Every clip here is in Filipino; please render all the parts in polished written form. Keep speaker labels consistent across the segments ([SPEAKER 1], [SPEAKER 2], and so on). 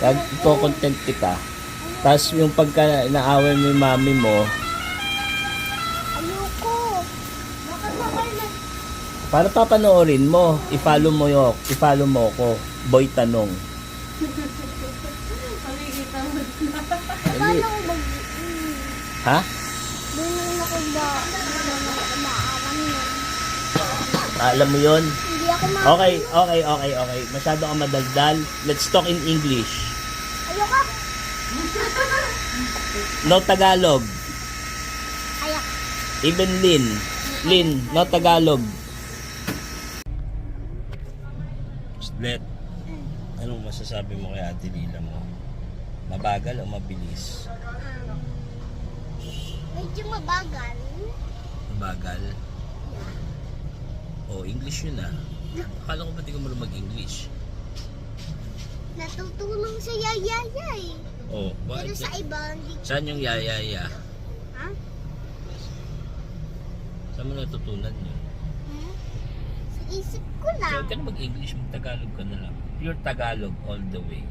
[SPEAKER 1] Pag iko-content kita, tapos yung pagka naaway mo yung mami mo,
[SPEAKER 2] Ayoko. Bakit naman na?
[SPEAKER 1] para papanoorin mo, i-follow mo ko, Boy Tanong.
[SPEAKER 3] Makikita mo na.
[SPEAKER 2] Paano ko ba?
[SPEAKER 1] Ha?
[SPEAKER 2] Doon naman ako ba? Maalam yun.
[SPEAKER 1] Alam mo yun?
[SPEAKER 2] Hindi ako
[SPEAKER 1] Okay. Masyado kang madaldal. Let's talk in English.
[SPEAKER 2] Ayoko.
[SPEAKER 1] No Tagalog.
[SPEAKER 2] Ayak.
[SPEAKER 1] Even Lin, no Tagalog. Let. Anong masasabi mo kay Ate Lila mo? Mabagal o mabilis?
[SPEAKER 2] Medyo mabagal.
[SPEAKER 1] Mabagal? Oh, English yun ah. Akala ko ba di ka marunong mag-English?
[SPEAKER 2] Natutulong sa yayaya eh.
[SPEAKER 1] Oh,
[SPEAKER 2] Pero
[SPEAKER 1] bakit?
[SPEAKER 2] sa iba, hindi.
[SPEAKER 1] Saan yung yayaya?
[SPEAKER 2] Ha?
[SPEAKER 1] Saan mo natutunan yun?
[SPEAKER 2] Hmm? Sa isip ko
[SPEAKER 1] So,
[SPEAKER 2] lang.
[SPEAKER 1] huwag ka na mag-English, mag-Tagalog ka na lang. Pure Tagalog all the way.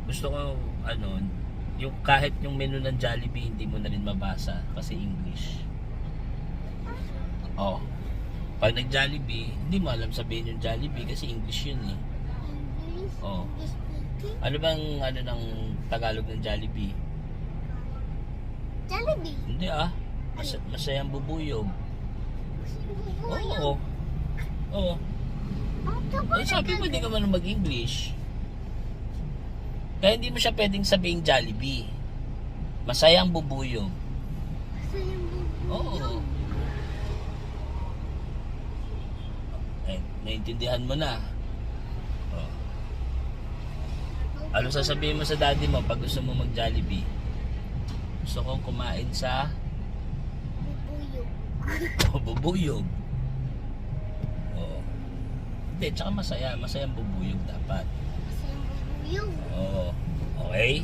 [SPEAKER 1] Gusto ko, yung kahit yung menu ng Jollibee, hindi mo na rin mabasa kasi English. Oh. Pag nag-Jollibee, hindi mo alam sabihin yung Jollibee kasi English yun eh.
[SPEAKER 2] English.
[SPEAKER 1] Oh.
[SPEAKER 2] English speaking.
[SPEAKER 1] Ano bang ng Tagalog ng Jollibee?
[SPEAKER 2] Jollibee.
[SPEAKER 1] Hindi ah. Masayang bubuyog. Oo. Oo. Ay, sabi mo hindi ka man mag-English. Kaya hindi mo siya pwedeng sabihin Jollibee. Masayang bubuyog. Oo. Eh, naintindihan mo na. Oh. Ano sasabihin mo sa daddy mo pag gusto mo mag-Jollibee? Gusto kong kumain sa bubuyog. Oo. Hindi, tsaka masayang bubuyog dapat. Oo. Okay?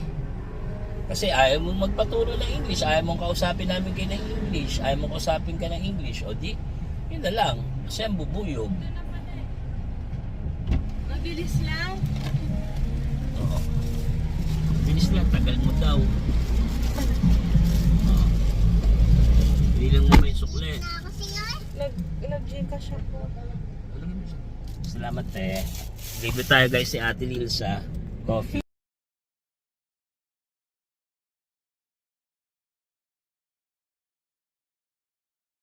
[SPEAKER 1] Kasi ayaw mo magpaturo ng English, ayaw mong kausapin namin kayo ng English, ayaw mong kausapin ka ng English, o di, yun na lang, masayang bubuyog.
[SPEAKER 3] Mabilis lang.
[SPEAKER 1] Oo. Bilis lang, tagal mo daw. Oo. Bilang mo may sukle.
[SPEAKER 2] Kasi nga
[SPEAKER 3] Nag-Gcash ako.
[SPEAKER 1] Salamat eh. Libre tayo guys si Ate Lilsa. Coffee.